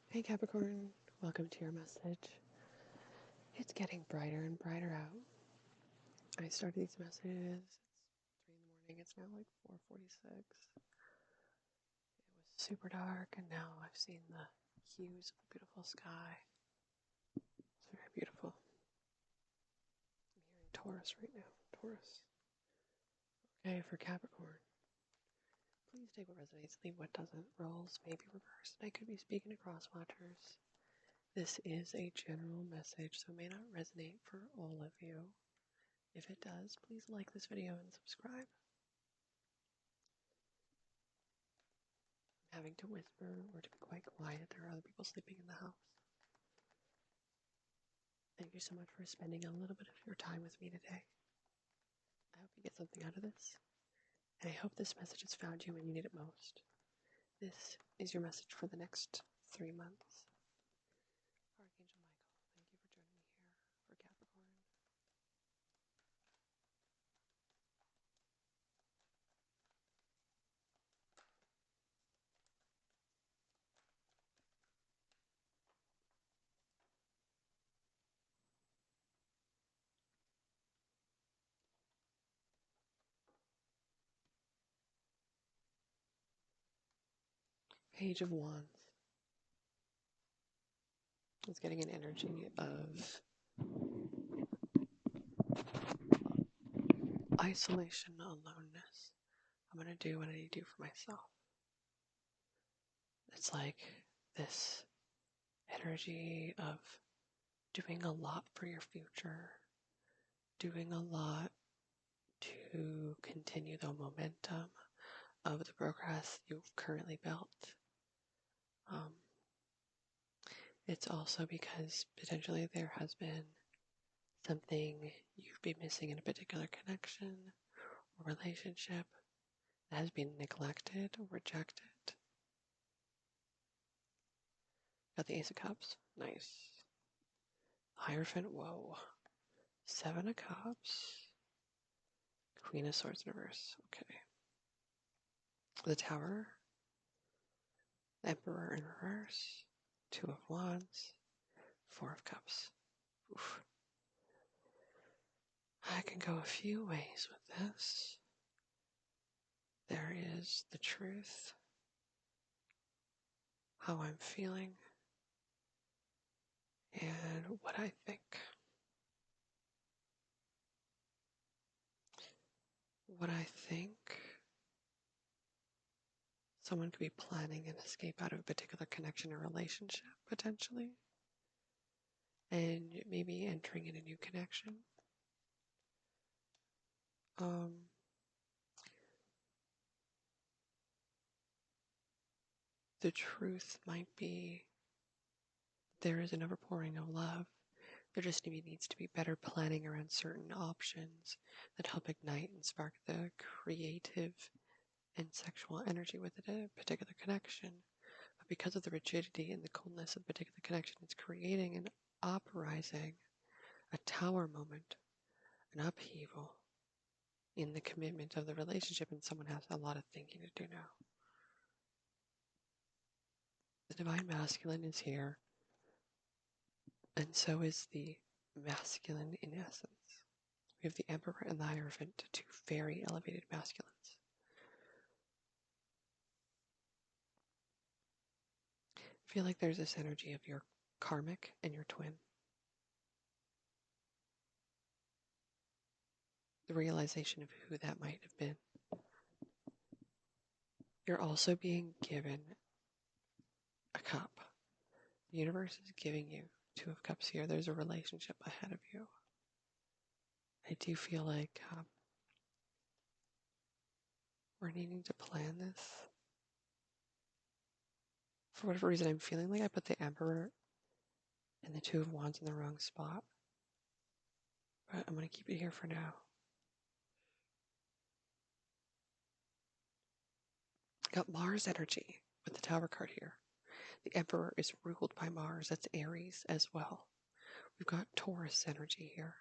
Hey Capricorn, welcome to your message. It's getting brighter and brighter out. I started these messages, it's 3 in the morning, it's now like 4:46. It was super dark and now I've seen the hues of the beautiful sky. It's very beautiful. I'm hearing Taurus right now. Taurus. Okay, for Capricorn. Please take what resonates, leave what doesn't. Roles may be reversed. I could be speaking to cross watchers. This is a general message, so it may not resonate for all of you. If it does, please like this video and subscribe. I'm having to whisper or to be quite quiet. There are other people sleeping in the house. Thank you so much for spending a little bit of your time with me today. I hope you get something out of this, and I hope this message has found you when you need it most. This is your message for the next 3 months. Archangel Michael, thank you for joining me here for Capricorn. Page of Wands. It's getting an energy of isolation, aloneness. I'm going to do what I need to do for myself. It's like this energy of doing a lot for your future, doing a lot to continue the momentum of the progress you've currently built. It's also because potentially there has been something you've been missing in a particular connection or relationship that has been neglected or rejected. Got the Ace of Cups. Nice. Hierophant. Whoa. 7 of Cups. Queen of Swords in reverse. Okay. The Tower. Emperor in reverse. 2 of Wands. 4 of Cups. Oof. I can go a few ways with this. There is the truth. How I'm feeling. And what I think. What I think, someone could be planning an escape out of a particular connection or relationship, potentially, and maybe entering in a new connection. The truth might be there is an overpouring of love. There just needs to be better planning around certain options that help ignite and spark the creative and sexual energy within a particular connection. But because of the rigidity and the coldness of a particular connection, it's creating an uprising, a tower moment, an upheaval in the commitment of the relationship, and someone has a lot of thinking to do now. The Divine Masculine is here, and so is the masculine in essence. We have the Emperor and the Hierophant, two very elevated masculines. I feel like there's this energy of your karmic and your twin. The realization of who that might have been. You're also being given a cup. The universe is giving you 2 of Cups here. There's a relationship ahead of you. I do feel like we're needing to plan this. For whatever reason, I'm feeling like I put the Emperor and the 2 of Wands in the wrong spot. But I'm going to keep it here for now. Got Mars energy with the Tower card here. The Emperor is ruled by Mars. That's Aries as well. We've got Taurus energy here.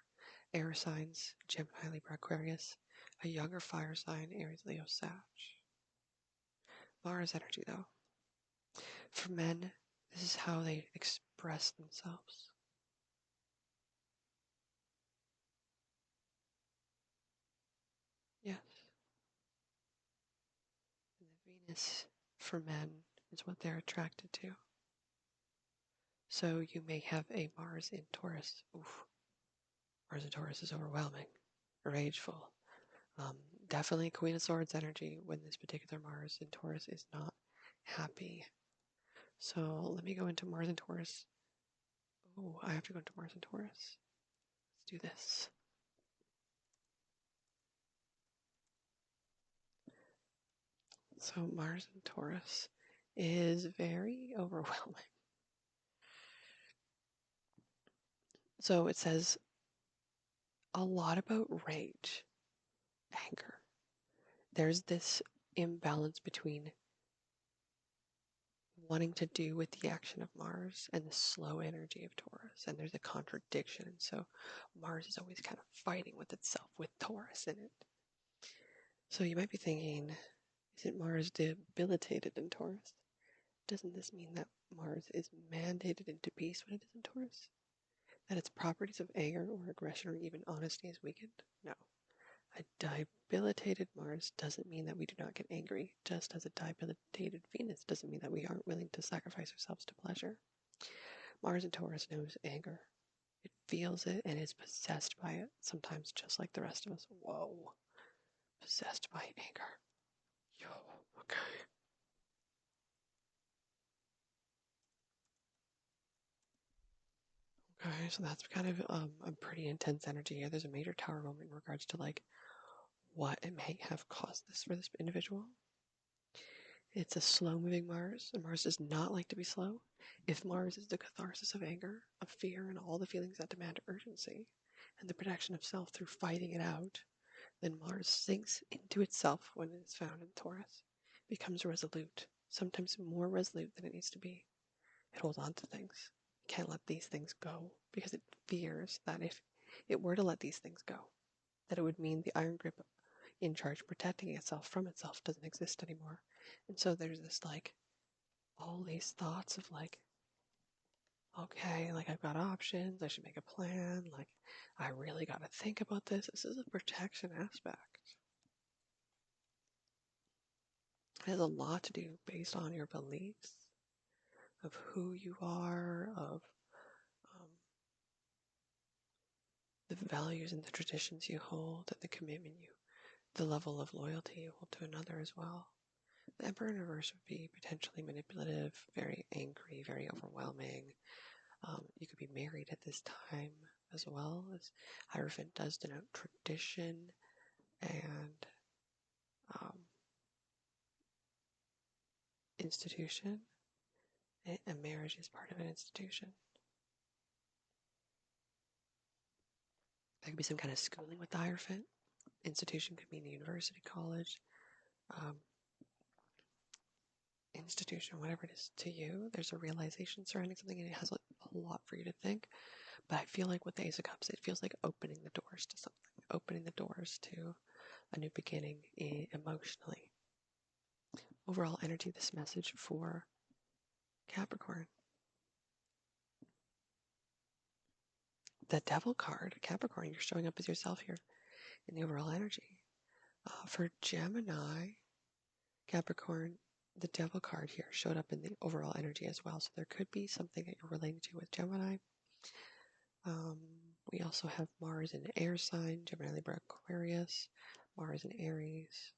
Air signs, Gemini, Libra, Aquarius. A younger fire sign, Aries, Leo, Sag. Mars energy though. For men, This is how they express themselves. Yes. And the Venus for men is what they're attracted to. So you may have a Mars in Taurus. Oof. Mars in Taurus is overwhelming, rageful. Definitely Queen of Swords energy when this particular Mars in Taurus is not happy. So let me go into Mars in Taurus. Oh, I have to go into Mars in Taurus. Let's do this. So Mars in Taurus is very overwhelming. So it says a lot about rage, anger. There's this imbalance between wanting to do with the action of Mars and the slow energy of Taurus, and there's a contradiction. So Mars is always kind of fighting with itself with Taurus in it. So you might be thinking, isn't Mars debilitated in Taurus? Doesn't this mean that Mars is mandated into peace when it is in Taurus? That its properties of anger or aggression or even honesty is weakened? No. A debilitated Mars doesn't mean that we do not get angry, just as a debilitated Venus doesn't mean that we aren't willing to sacrifice ourselves to pleasure. Mars in Taurus knows anger. It feels it and is possessed by it, sometimes just like the rest of us. Whoa. Possessed by anger. Yo, okay. Okay, so that's kind of a pretty intense energy here. There's a major tower moment in regards to like what it may have caused this for this individual. It's a slow-moving Mars, and Mars does not like to be slow. If Mars is the catharsis of anger, of fear, and all the feelings that demand urgency, and the protection of self through fighting it out, then Mars sinks into itself when it is found in Taurus, becomes resolute, sometimes more resolute than it needs to be. It holds on to things. It can't let these things go because it fears that if it were to let these things go, that it would mean the iron grip in charge protecting itself from itself doesn't exist anymore. And so there's this like all these thoughts of like, okay, like I've got options, I should make a plan, like I really got to think about this. This is a protection aspect. It has a lot to do based on your beliefs of who you are, of the values and the traditions you hold, and the commitment the level of loyalty you hold to another as well. The Emperor in reverse would be potentially manipulative, very angry, very overwhelming. You could be married at this time as well, as Hierophant does denote tradition and institution. A marriage is part of an institution. There could be some kind of schooling with the Hierophant. Institution could mean a university, college, institution, whatever it is to you. There's a realization surrounding something, and it has a lot for you to think. But I feel like with the Ace of Cups, it feels like opening the doors to something, opening the doors to a new beginning emotionally. Overall energy, this message for Capricorn. The Devil card, Capricorn, you're showing up as yourself here in the overall energy. For Gemini, Capricorn, the Devil card here showed up in the overall energy as well. So there could be something that you're relating to with Gemini. We also have Mars in air sign, Gemini, Libra, Aquarius, Mars in Aries.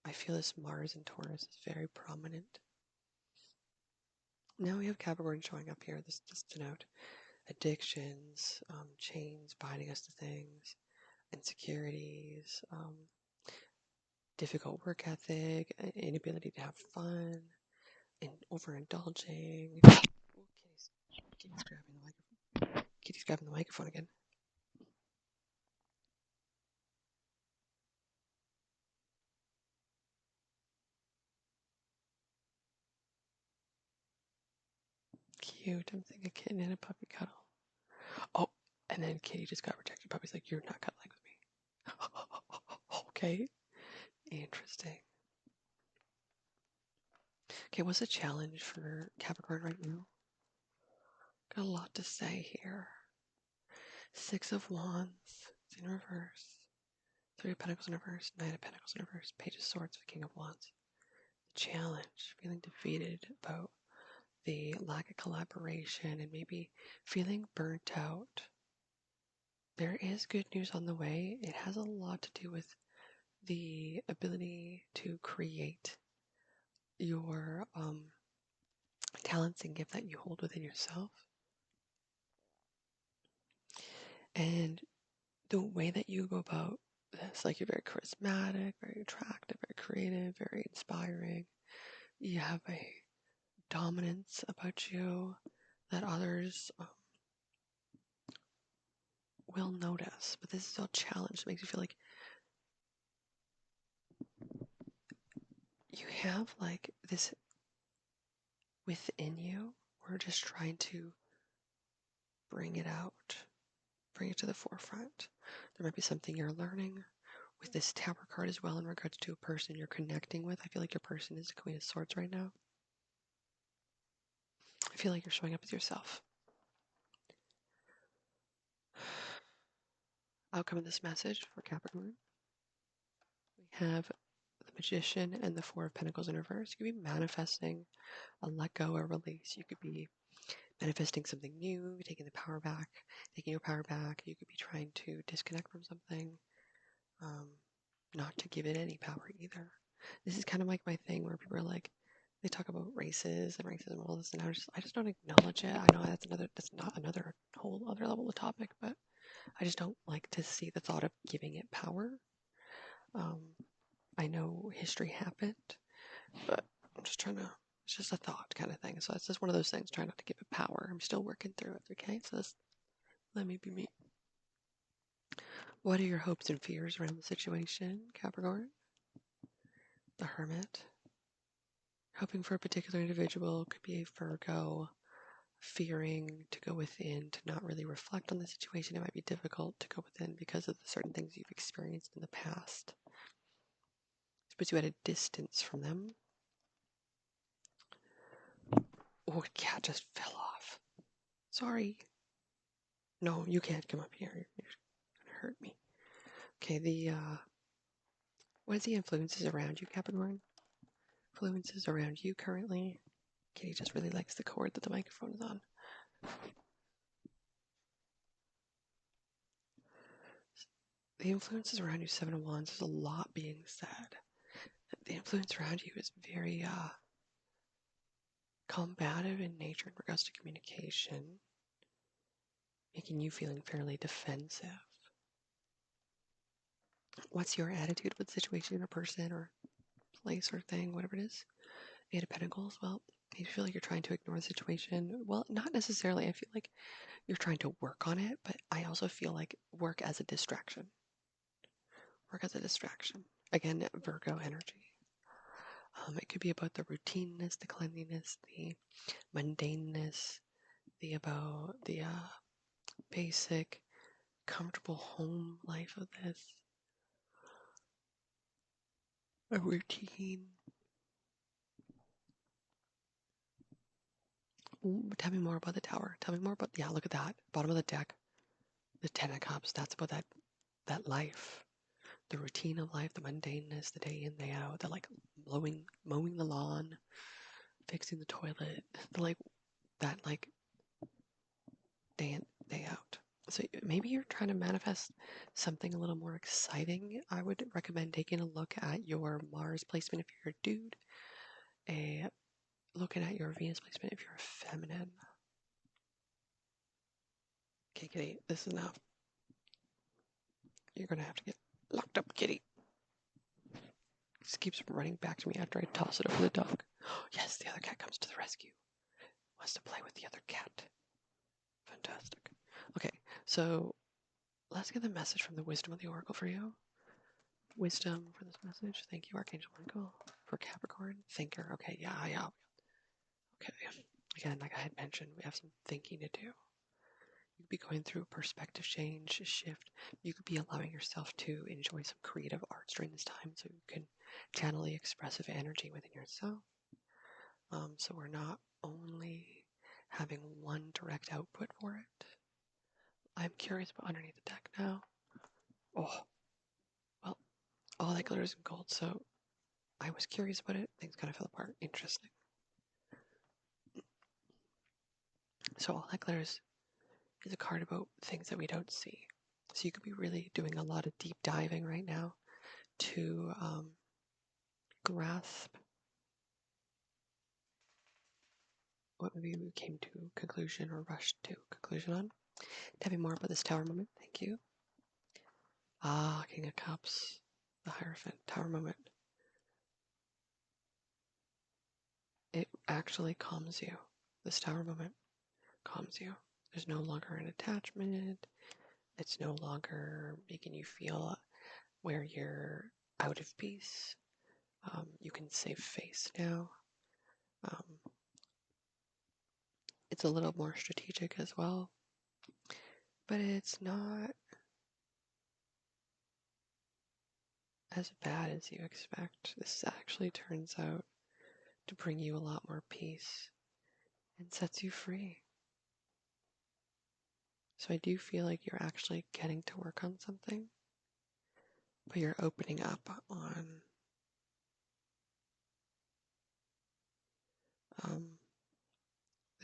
I feel this Mars in Taurus is very prominent. Now we have Capricorn showing up here. This just denote addictions, chains binding us to things, insecurities, difficult work ethic, inability to have fun, and overindulging. Oh, Kitty's grabbing the microphone. Kitty's grabbing the microphone again. Cute. I'm thinking a kitten and a puppy cuddle. Oh, and then Kitty just got rejected. Puppy's like, you're not cuddling with me. Okay. Interesting. Okay, what's the challenge for Capricorn right now? Got a lot to say here. Six of Wands, it's in reverse. Three of Pentacles in reverse, Knight of Pentacles in reverse, Page of Swords, King of Wands. The challenge, feeling defeated about the lack of collaboration and maybe feeling burnt out. There is good news on the way. It has a lot to do with the ability to create your talents and gift that you hold within yourself. And the way that you go about this, like you're very charismatic, very attractive, very creative, very inspiring. You have a dominance about you that others will notice. But this is still a challenge. It makes you feel like you have like this within you. We're just trying to bring it out, bring it to the forefront. There might be something you're learning with this Tower card as well in regards to a person you're connecting with. I feel like your person is the Queen of Swords right now. I feel like you're showing up as yourself. Outcome of this message for Capricorn. We have the Magician and the Four of Pentacles in reverse. You could be manifesting a let go or release. You could be manifesting something new, taking the power back, taking your power back. You could be trying to disconnect from something, not to give it any power either. This is kind of like my thing where people are like, they talk about races and racism and all this, and I just don't acknowledge it. I know that's not another whole other level of topic, but I just don't like to see the thought of giving it power. I know history happened, but I'm just trying to, it's just a thought kind of thing. So it's just one of those things, trying not to give it power. I'm still working through it, okay? So let me be me. What are your hopes and fears around the situation, Capricorn? The Hermit. Hoping for a particular individual could be a Virgo, fearing to go within, to not really reflect on the situation. It might be difficult to go within because of the certain things you've experienced in the past. It puts you at a distance from them. Oh, a cat just fell off. Sorry. No, you can't come up here. You're gonna hurt me. Okay, what is the influences around you, Capricorn? Influences around you currently? Kitty just really likes the cord that the microphone is on. The influences around you, Seven of Wands, there's a lot being said. The influence around you is very combative in nature in regards to communication, making you feeling fairly defensive. What's your attitude with the situation or person or place or thing, whatever it is? Eight of Pentacles, well, you feel like you're trying to ignore the situation. Well, not necessarily. I feel like you're trying to work on it, but I also feel like work as a distraction. Work as a distraction. Again, Virgo energy. It could be about the routineness, the cleanliness, the mundaneness, the basic, comfortable home life of this. A routine. Ooh, tell me more about the Tower. Tell me more about, yeah, look at that. Bottom of the deck. The Ten of Cups. That's about that life. The routine of life, the mundaneness, the day in, day out, the like mowing the lawn, fixing the toilet, that day in, day out. So maybe you're trying to manifest something a little more exciting. I would recommend taking a look at your Mars placement if you're a dude, looking at your Venus placement if you're a feminine. Okay, Kitty, this is enough. You're gonna have to get locked up, Kitty. Just keeps running back to me after I toss it over the dog. Yes, the other cat comes to the rescue. Wants to play with the other cat. Fantastic. Okay, so let's get the message from the wisdom of the oracle for you. Wisdom for this message. Thank you, Archangel Michael. For Capricorn, thinker. Okay, yeah. Okay. Again, like I had mentioned, we have some thinking to do. You could be going through a perspective change, a shift. You could be allowing yourself to enjoy some creative arts during this time so you can channel the expressive energy within yourself. So we're not only having one direct output for it. I'm curious about underneath the deck now. Oh, well, all that glitters in gold, so I was curious about it. Things kind of fell apart. Interesting. So all that glitters is a card about things that we don't see. So you could be really doing a lot of deep diving right now to grasp what maybe we came to conclusion or rushed to conclusion on. Tell me more about this tower moment. Thank you. Ah, King of Cups, the Hierophant, tower moment. It actually calms you. This tower moment calms you. There's no longer an attachment. It's no longer making you feel where you're out of peace. You can save face now. It's a little more strategic as well, but it's not as bad as you expect. This actually turns out to bring you a lot more peace and sets you free. So I do feel like you're actually getting to work on something, but you're opening up on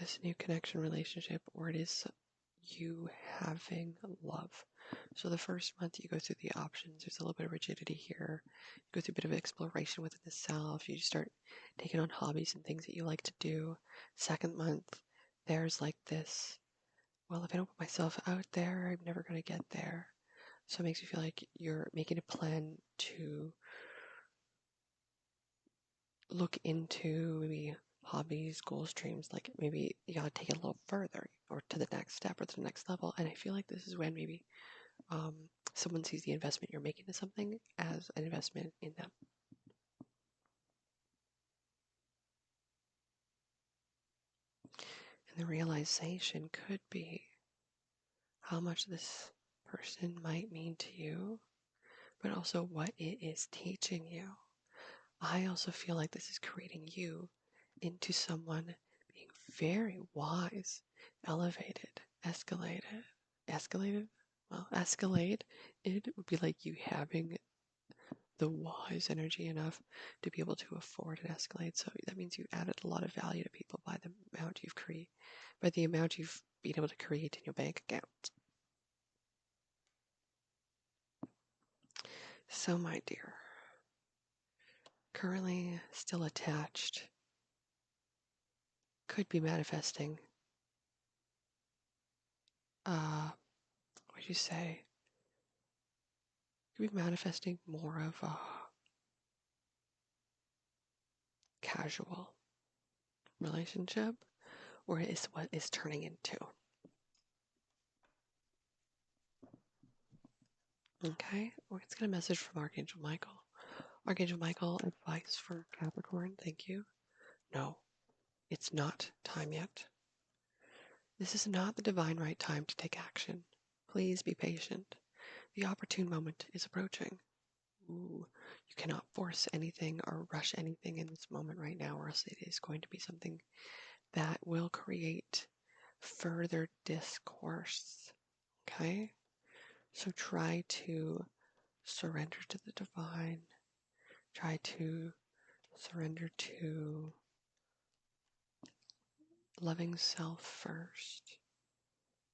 this new connection relationship, or it is you having love. So the first month you go through the options, there's a little bit of rigidity here. You go through a bit of exploration within the self. You start taking on hobbies and things that you like to do. Second month, there's like this, well, if I don't put myself out there, I'm never going to get there. So it makes you feel like you're making a plan to look into maybe hobbies, goals, dreams, like maybe you gotta take it a little further or to the next step or to the next level. And I feel like this is when maybe someone sees the investment you're making in something as an investment in them. And the realization could be how much this person might mean to you, but also what it is teaching you. I also feel like this is creating you into someone being very wise, elevated, escalated. Well, escalate, it would be like you having the wise energy enough to be able to afford an escalate. So that means you've added a lot of value to people by the amount you've created, by the amount you've been able to create in your bank account. So, my dear, currently still attached, could be manifesting. What would you say? Could be manifesting more of a casual relationship, or is what is turning into. Okay, let's get a message from Archangel Michael. Archangel Michael, advice for Capricorn, thank you. No, it's not time yet. This is not the divine right time to take action. Please be patient. The opportune moment is approaching. Ooh, you cannot force anything or rush anything in this moment right now, or else it is going to be something that will create further discourse. Okay? So try to surrender to the divine. Try to surrender to loving self first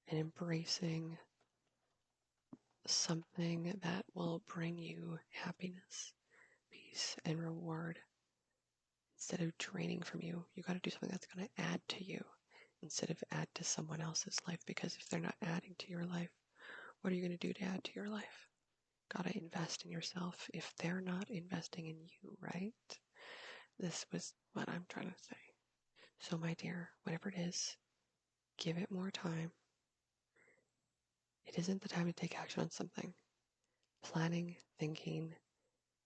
and embracing something that will bring you happiness, peace, and reward. Instead of draining from you, you got to do something that's going to add to you instead of add to someone else's life. Because if they're not adding to your life, what are you going to do to add to your life? Got to invest in yourself if they're not investing in you, right? This was what I'm trying to say. So, my dear, whatever it is, give it more time. It isn't the time to take action on something. Planning, thinking,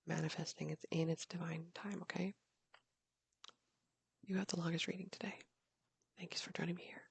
manifesting, it's in its divine time, okay? You got the longest reading today. Thanks for joining me here.